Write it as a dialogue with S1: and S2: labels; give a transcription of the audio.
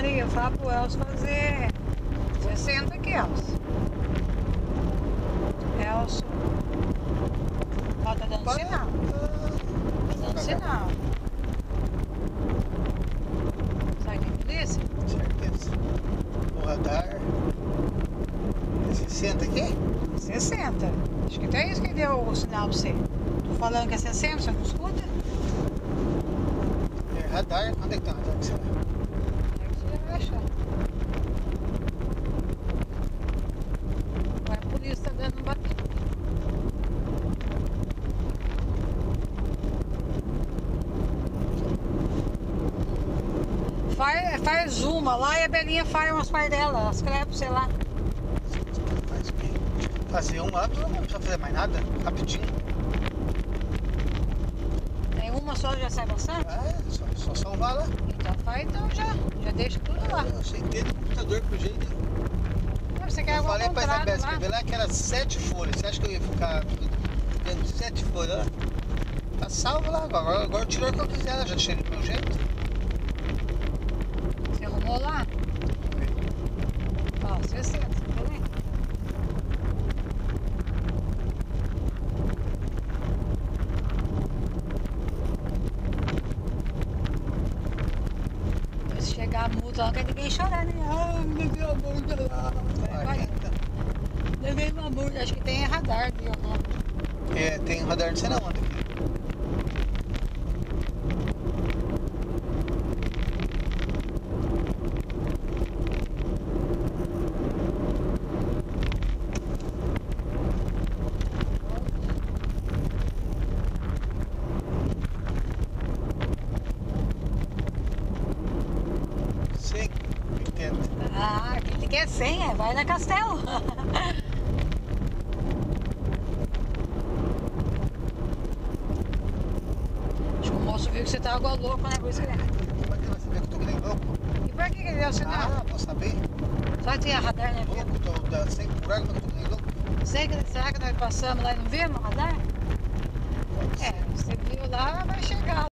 S1: Maria, fala pro Elcio fazer 60 aqui, Elcio. Elcio. Ó, tá dando sinal. Tá dando sinal. Sabe que é polícia?
S2: Certeza. O radar. É 60 aqui?
S1: 60. Acho que até isso que deu o sinal pra você. Tô falando que é 60, você não escuta?
S2: É radar. Onde é que tá o radar que você vai?
S1: É que você vai achar. Agora a polícia tá dando um batida. Faz uma lá e a Belinha faz umas par dela. Ela escreve, sei lá.
S2: Faz o quê? Fazer um lá, não precisa fazer mais nada. Rapidinho.
S1: Tem uma só, já sai bastante?
S2: É, só salvar lá.
S1: Então faz, então já deixa tudo lá.
S2: Eu sei ter no computador pro jeito.
S1: Você quer
S2: Eu
S1: algum
S2: falei pra
S1: contrato
S2: Isabel
S1: lá?
S2: escrever lá que era 7 folhas. Você acha que eu ia ficar dando 7 folhas lá? Tá salvo lá. Agora eu tiro o que eu quiser. Já deixei no meu jeito.
S1: Você arrumou lá? Ó, 60, tá vendo? Se chegar a multa, não quer ninguém chorar, né? Ah, levei a multa lá.
S2: 40.
S1: Levei uma multa, acho que tem radar aqui, ó.
S2: É, tem radar de você não anda aqui. Sim, 80.
S1: Ah, aquele que é 100, vai na Castelo. Acho que o moço viu que você tava igual louco, né? Por isso que ele...
S2: Como é que você vê que eu tô que nem louco?
S1: E por que ele deu sinal?
S2: Ah, vou saber.
S1: Só tinha radar, né?
S2: Louco, tô sem por água, mas eu tô que nem louco.
S1: Será que nós passamos lá e não vimos o radar? É, você viu lá, vai chegar.